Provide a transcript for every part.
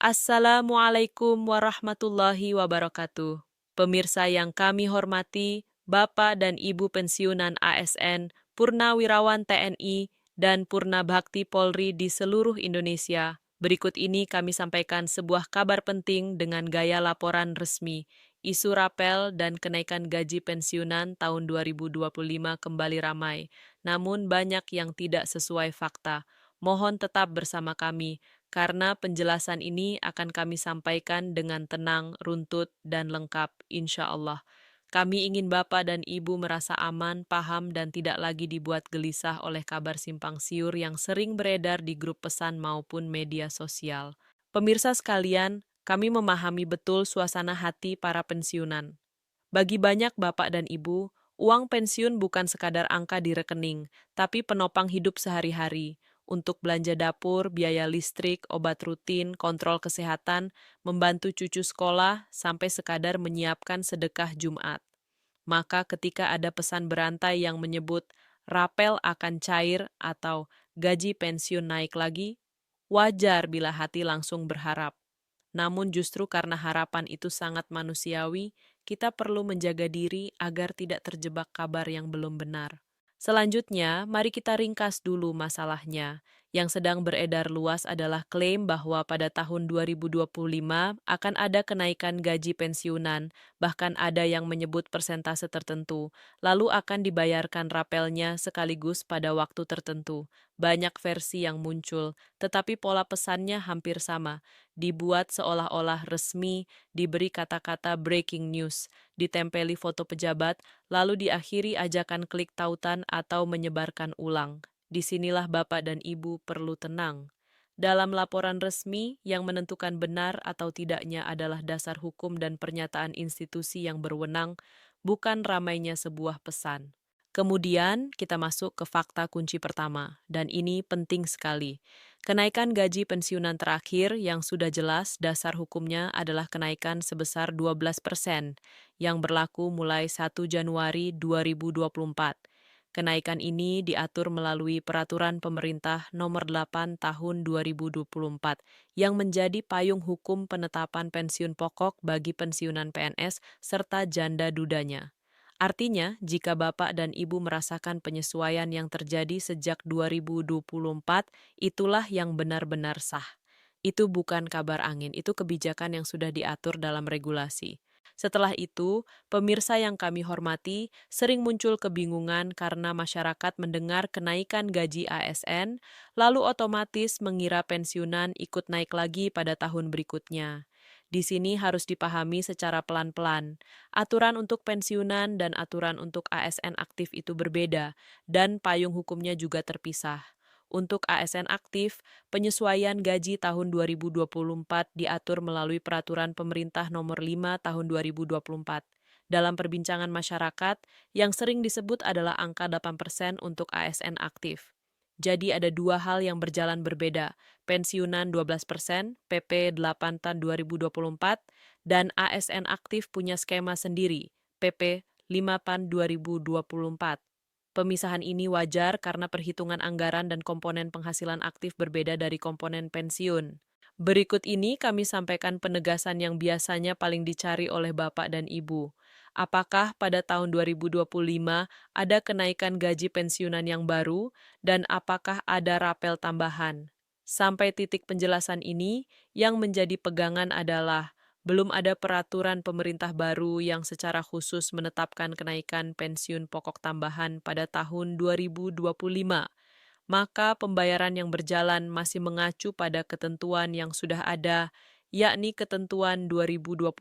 Assalamualaikum warahmatullahi wabarakatuh. Pemirsa yang kami hormati, Bapak dan Ibu pensiunan ASN, Purnawirawan TNI, dan Purnabakti Polri di seluruh Indonesia. Berikut ini kami sampaikan sebuah kabar penting dengan gaya laporan resmi. Isu rapel dan kenaikan gaji pensiunan tahun 2025 kembali ramai, namun banyak yang tidak sesuai fakta. Mohon tetap bersama kami karena penjelasan ini akan kami sampaikan dengan tenang, runtut, dan lengkap, insya Allah. Kami ingin Bapak dan Ibu merasa aman, paham, dan tidak lagi dibuat gelisah oleh kabar simpang siur yang sering beredar di grup pesan maupun media sosial. Pemirsa sekalian, kami memahami betul suasana hati para pensiunan. Bagi banyak Bapak dan Ibu, uang pensiun bukan sekadar angka di rekening, tapi penopang hidup sehari-hari untuk belanja dapur, biaya listrik, obat rutin, kontrol kesehatan, membantu cucu sekolah, sampai sekadar menyiapkan sedekah Jumat. Maka ketika ada pesan berantai yang menyebut rapel akan cair atau gaji pensiun naik lagi, wajar bila hati langsung berharap. Namun justru karena harapan itu sangat manusiawi, kita perlu menjaga diri agar tidak terjebak kabar yang belum benar. Selanjutnya, mari kita ringkas dulu masalahnya. Yang sedang beredar luas adalah klaim bahwa pada tahun 2025 akan ada kenaikan gaji pensiunan, bahkan ada yang menyebut persentase tertentu, lalu akan dibayarkan rapelnya sekaligus pada waktu tertentu. Banyak versi yang muncul, tetapi pola pesannya hampir sama, dibuat seolah-olah resmi, diberi kata-kata breaking news, ditempeli foto pejabat, lalu diakhiri ajakan klik tautan atau menyebarkan ulang. Disinilah Bapak dan Ibu perlu tenang. Dalam laporan resmi, yang menentukan benar atau tidaknya adalah dasar hukum dan pernyataan institusi yang berwenang, bukan ramainya sebuah pesan. Kemudian kita masuk ke fakta kunci pertama, dan ini penting sekali. Kenaikan gaji pensiunan terakhir yang sudah jelas dasar hukumnya adalah kenaikan sebesar 12% yang berlaku mulai 1 Januari 2024. Kenaikan ini diatur melalui Peraturan Pemerintah Nomor 8 Tahun 2024 yang menjadi payung hukum penetapan pensiun pokok bagi pensiunan PNS serta janda dudanya. Artinya, jika Bapak dan Ibu merasakan penyesuaian yang terjadi sejak 2024, itulah yang benar-benar sah. Itu bukan kabar angin, itu kebijakan yang sudah diatur dalam regulasi. Setelah itu, pemirsa yang kami hormati, sering muncul kebingungan karena masyarakat mendengar kenaikan gaji ASN, lalu otomatis mengira pensiunan ikut naik lagi pada tahun berikutnya. Di sini harus dipahami secara pelan-pelan. Aturan untuk pensiunan dan aturan untuk ASN aktif itu berbeda, dan payung hukumnya juga terpisah. Untuk ASN aktif, penyesuaian gaji tahun 2024 diatur melalui Peraturan Pemerintah Nomor 5 Tahun 2024. Dalam perbincangan masyarakat, yang sering disebut adalah angka 8% untuk ASN aktif. Jadi ada dua hal yang berjalan berbeda, pensiunan 12%, PP 8 Tahun 2024, dan ASN aktif punya skema sendiri, PP 5 Tahun 2024. Pemisahan ini wajar karena perhitungan anggaran dan komponen penghasilan aktif berbeda dari komponen pensiun. Berikut ini kami sampaikan penegasan yang biasanya paling dicari oleh Bapak dan Ibu. Apakah pada tahun 2025 ada kenaikan gaji pensiunan yang baru dan apakah ada rapel tambahan? Sampai titik penjelasan ini, yang menjadi pegangan adalah belum ada peraturan pemerintah baru yang secara khusus menetapkan kenaikan pensiun pokok tambahan pada tahun 2025, maka pembayaran yang berjalan masih mengacu pada ketentuan yang sudah ada, yakni ketentuan 2024.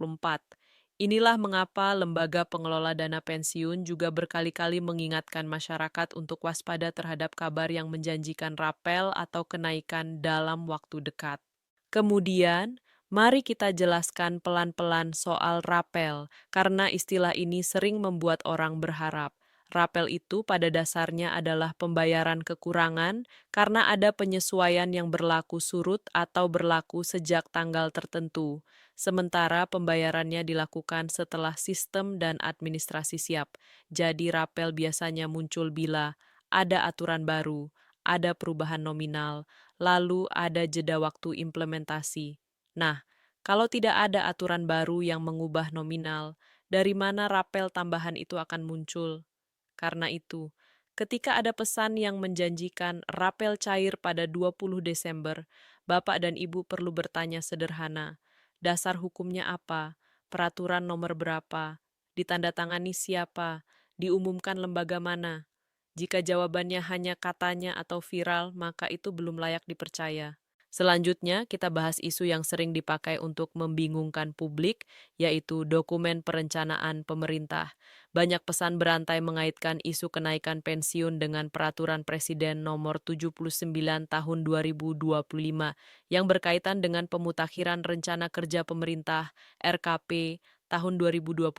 Inilah mengapa Lembaga Pengelola Dana Pensiun juga berkali-kali mengingatkan masyarakat untuk waspada terhadap kabar yang menjanjikan rapel atau kenaikan dalam waktu dekat. Kemudian, mari kita jelaskan pelan-pelan soal rapel, karena istilah ini sering membuat orang berharap. Rapel itu pada dasarnya adalah pembayaran kekurangan karena ada penyesuaian yang berlaku surut atau berlaku sejak tanggal tertentu, sementara pembayarannya dilakukan setelah sistem dan administrasi siap. Jadi rapel biasanya muncul bila ada aturan baru, ada perubahan nominal, lalu ada jeda waktu implementasi. Nah, kalau tidak ada aturan baru yang mengubah nominal, dari mana rapel tambahan itu akan muncul? Karena itu, ketika ada pesan yang menjanjikan rapel cair pada 20 Desember, Bapak dan Ibu perlu bertanya sederhana, dasar hukumnya apa? Peraturan nomor berapa? Ditandatangani siapa? Diumumkan lembaga mana? Jika jawabannya hanya katanya atau viral, maka itu belum layak dipercaya. Selanjutnya, kita bahas isu yang sering dipakai untuk membingungkan publik, yaitu dokumen perencanaan pemerintah. Banyak pesan berantai mengaitkan isu kenaikan pensiun dengan peraturan Presiden nomor 79 tahun 2025 yang berkaitan dengan pemutakhiran rencana kerja pemerintah RKP tahun 2025.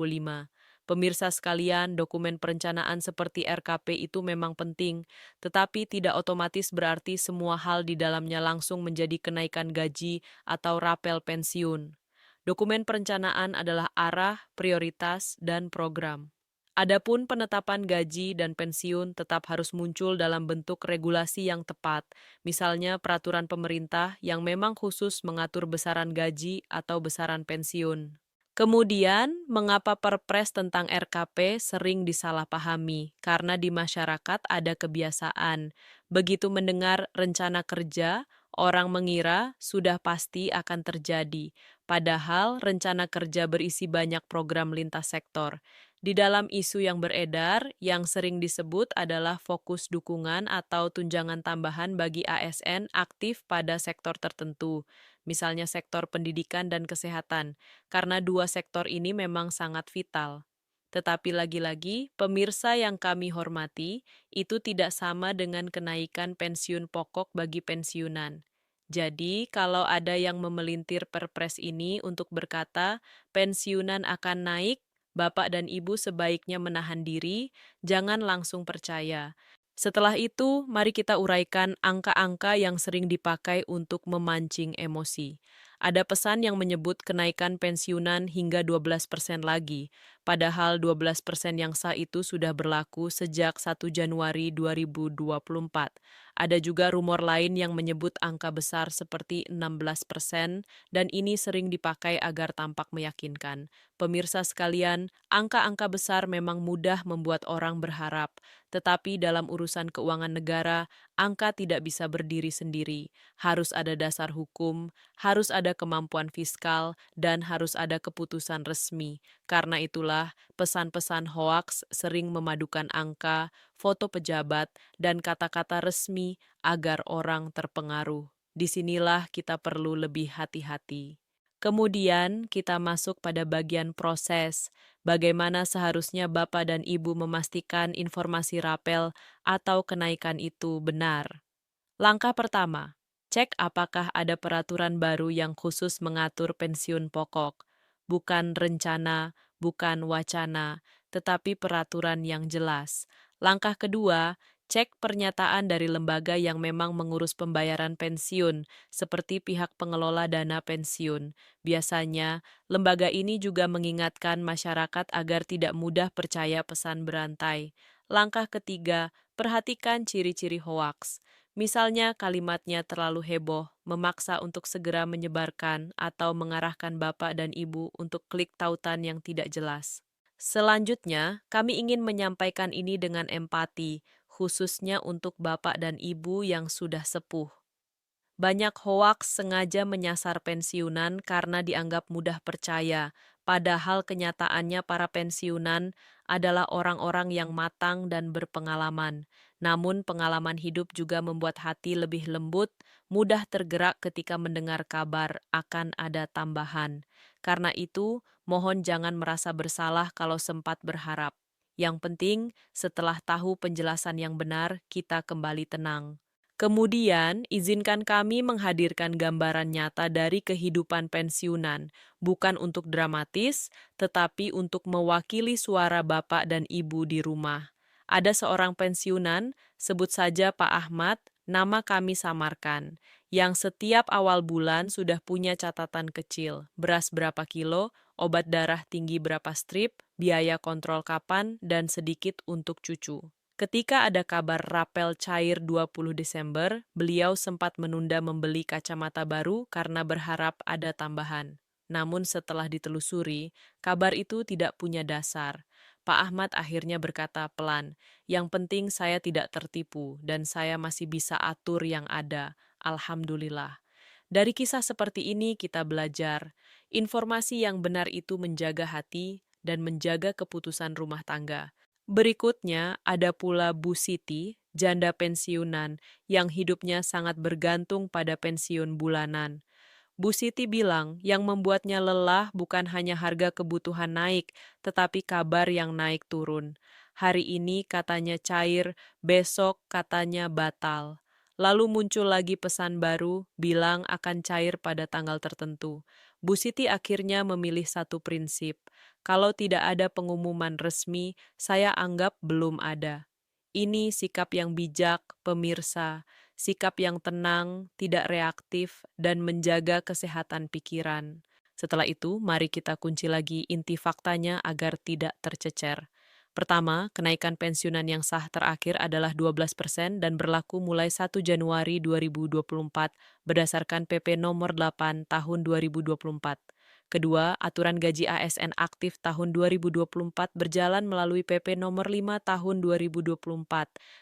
Pemirsa sekalian, dokumen perencanaan seperti RKP itu memang penting, tetapi tidak otomatis berarti semua hal di dalamnya langsung menjadi kenaikan gaji atau rapel pensiun. Dokumen perencanaan adalah arah, prioritas, dan program. Adapun penetapan gaji dan pensiun tetap harus muncul dalam bentuk regulasi yang tepat, misalnya peraturan pemerintah yang memang khusus mengatur besaran gaji atau besaran pensiun. Kemudian, mengapa Perpres tentang RKP sering disalahpahami? Karena di masyarakat ada kebiasaan. Begitu mendengar rencana kerja, orang mengira sudah pasti akan terjadi. Padahal rencana kerja berisi banyak program lintas sektor. Di dalam isu yang beredar, yang sering disebut adalah fokus dukungan atau tunjangan tambahan bagi ASN aktif pada sektor tertentu, misalnya sektor pendidikan dan kesehatan, karena dua sektor ini memang sangat vital. Tetapi lagi-lagi, pemirsa yang kami hormati, itu tidak sama dengan kenaikan pensiun pokok bagi pensiunan. Jadi, kalau ada yang memelintir perpres ini untuk berkata pensiunan akan naik, Bapak dan Ibu sebaiknya menahan diri, jangan langsung percaya. Setelah itu, mari kita uraikan angka-angka yang sering dipakai untuk memancing emosi. Ada pesan yang menyebut kenaikan pensiunan hingga 12% lagi, padahal 12% yang sah itu sudah berlaku sejak 1 Januari 2024. Ada juga rumor lain yang menyebut angka besar seperti 16%, dan ini sering dipakai agar tampak meyakinkan. Pemirsa sekalian, angka-angka besar memang mudah membuat orang berharap, tetapi dalam urusan keuangan negara, angka tidak bisa berdiri sendiri. Harus ada dasar hukum, harus ada kemampuan fiskal, dan harus ada keputusan resmi. Karena itulah, pesan-pesan hoaks sering memadukan angka, foto pejabat, dan kata-kata resmi agar orang terpengaruh. Disinilah kita perlu lebih hati-hati. Kemudian kita masuk pada bagian proses, bagaimana seharusnya Bapak dan Ibu memastikan informasi rapel atau kenaikan itu benar. Langkah pertama, cek apakah ada peraturan baru yang khusus mengatur pensiun pokok, bukan rencana, bukan wacana, tetapi peraturan yang jelas. Langkah kedua, cek pernyataan dari lembaga yang memang mengurus pembayaran pensiun, seperti pihak pengelola dana pensiun. Biasanya, lembaga ini juga mengingatkan masyarakat agar tidak mudah percaya pesan berantai. Langkah ketiga, perhatikan ciri-ciri hoaks. Misalnya kalimatnya terlalu heboh, memaksa untuk segera menyebarkan, atau mengarahkan Bapak dan Ibu untuk klik tautan yang tidak jelas. Selanjutnya, kami ingin menyampaikan ini dengan empati, khususnya untuk Bapak dan Ibu yang sudah sepuh. Banyak hoaks sengaja menyasar pensiunan karena dianggap mudah percaya, padahal kenyataannya para pensiunan adalah orang-orang yang matang dan berpengalaman. Namun pengalaman hidup juga membuat hati lebih lembut, mudah tergerak ketika mendengar kabar akan ada tambahan. Karena itu, mohon jangan merasa bersalah kalau sempat berharap. Yang penting, setelah tahu penjelasan yang benar, kita kembali tenang. Kemudian, izinkan kami menghadirkan gambaran nyata dari kehidupan pensiunan, bukan untuk dramatis, tetapi untuk mewakili suara Bapak dan Ibu di rumah. Ada seorang pensiunan, sebut saja Pak Ahmad, nama kami samarkan, yang setiap awal bulan sudah punya catatan kecil, beras berapa kilo, obat darah tinggi berapa strip, biaya kontrol kapan, dan sedikit untuk cucu. Ketika ada kabar rapel cair 20 Desember, beliau sempat menunda membeli kacamata baru karena berharap ada tambahan. Namun setelah ditelusuri, kabar itu tidak punya dasar. Pak Ahmad akhirnya berkata pelan, "Yang penting saya tidak tertipu dan saya masih bisa atur yang ada. Alhamdulillah." Dari kisah seperti ini kita belajar, informasi yang benar itu menjaga hati dan menjaga keputusan rumah tangga. Berikutnya ada pula Bu Siti, janda pensiunan yang hidupnya sangat bergantung pada pensiun bulanan. Bu Siti bilang yang membuatnya lelah bukan hanya harga kebutuhan naik, tetapi kabar yang naik turun. Hari ini katanya cair, besok katanya batal. Lalu muncul lagi pesan baru, bilang akan cair pada tanggal tertentu. Bu Siti akhirnya memilih satu prinsip. Kalau tidak ada pengumuman resmi, saya anggap belum ada. Ini sikap yang bijak, pemirsa, sikap yang tenang, tidak reaktif, dan menjaga kesehatan pikiran. Setelah itu, mari kita kunci lagi inti faktanya agar tidak tercecer. Pertama, kenaikan pensiunan yang sah terakhir adalah 12% dan berlaku mulai 1 Januari 2024 berdasarkan PP nomor 8 tahun 2024. Kedua, aturan gaji ASN aktif tahun 2024 berjalan melalui PP nomor 5 tahun 2024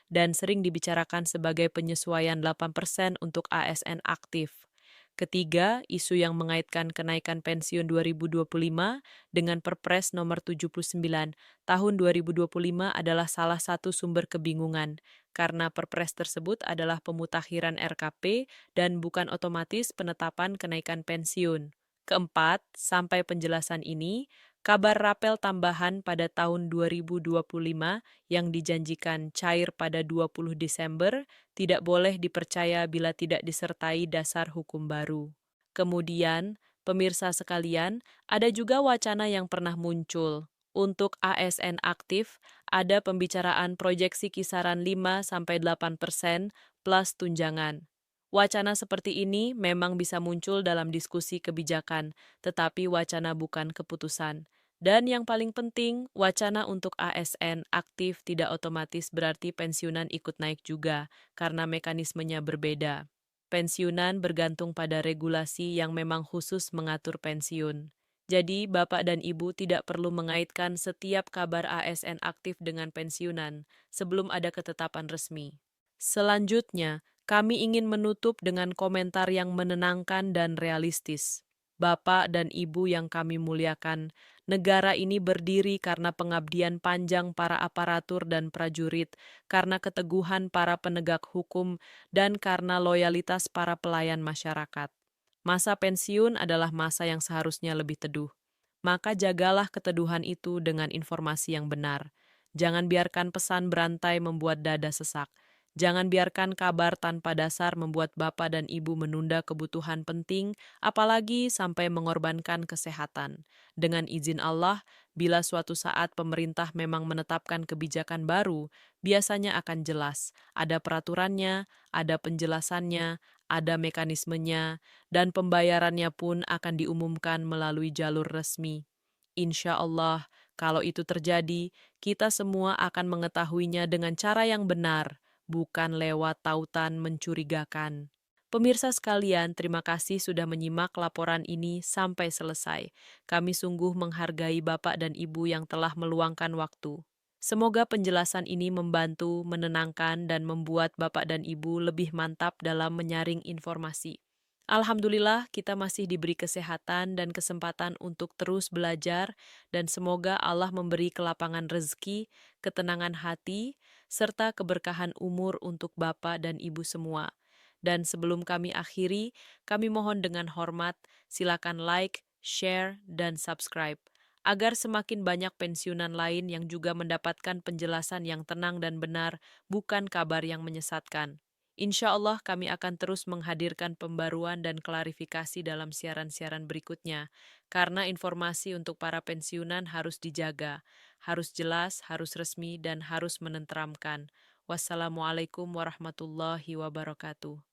dan sering dibicarakan sebagai penyesuaian 8% untuk ASN aktif. Ketiga, isu yang mengaitkan kenaikan pensiun 2025 dengan Perpres nomor 79 tahun 2025 adalah salah satu sumber kebingungan, karena Perpres tersebut adalah pemutakhiran RKP dan bukan otomatis penetapan kenaikan pensiun. Keempat, sampai penjelasan ini, kabar rapel tambahan pada tahun 2025 yang dijanjikan cair pada 20 Desember tidak boleh dipercaya bila tidak disertai dasar hukum baru. Kemudian, pemirsa sekalian, ada juga wacana yang pernah muncul. Untuk ASN aktif, ada pembicaraan proyeksi kisaran 5-8% plus tunjangan. Wacana seperti ini memang bisa muncul dalam diskusi kebijakan, tetapi wacana bukan keputusan. Dan yang paling penting, wacana untuk ASN aktif tidak otomatis berarti pensiunan ikut naik juga, karena mekanismenya berbeda. Pensiunan bergantung pada regulasi yang memang khusus mengatur pensiun. Jadi, Bapak dan Ibu tidak perlu mengaitkan setiap kabar ASN aktif dengan pensiunan sebelum ada ketetapan resmi. Selanjutnya, kami ingin menutup dengan komentar yang menenangkan dan realistis. Bapak dan Ibu yang kami muliakan, negara ini berdiri karena pengabdian panjang para aparatur dan prajurit, karena keteguhan para penegak hukum, dan karena loyalitas para pelayan masyarakat. Masa pensiun adalah masa yang seharusnya lebih teduh. Maka jagalah keteduhan itu dengan informasi yang benar. Jangan biarkan pesan berantai membuat dada sesak. Jangan biarkan kabar tanpa dasar membuat Bapak dan Ibu menunda kebutuhan penting, apalagi sampai mengorbankan kesehatan. Dengan izin Allah, bila suatu saat pemerintah memang menetapkan kebijakan baru, biasanya akan jelas. Ada peraturannya, ada penjelasannya, ada mekanismenya, dan pembayarannya pun akan diumumkan melalui jalur resmi. Insya Allah, kalau itu terjadi, kita semua akan mengetahuinya dengan cara yang benar, bukan lewat tautan mencurigakan. Pemirsa sekalian, terima kasih sudah menyimak laporan ini sampai selesai. Kami sungguh menghargai Bapak dan Ibu yang telah meluangkan waktu. Semoga penjelasan ini membantu, menenangkan, dan membuat Bapak dan Ibu lebih mantap dalam menyaring informasi. Alhamdulillah, kita masih diberi kesehatan dan kesempatan untuk terus belajar, dan semoga Allah memberi kelapangan rezeki, ketenangan hati, serta keberkahan umur untuk Bapak dan Ibu semua. Dan sebelum kami akhiri, kami mohon dengan hormat, silakan like, share, dan subscribe, agar semakin banyak pensiunan lain yang juga mendapatkan penjelasan yang tenang dan benar, bukan kabar yang menyesatkan. Insya Allah kami akan terus menghadirkan pembaruan dan klarifikasi dalam siaran-siaran berikutnya, karena informasi untuk para pensiunan harus dijaga, harus jelas, harus resmi, dan harus menenteramkan. Wassalamualaikum warahmatullahi wabarakatuh.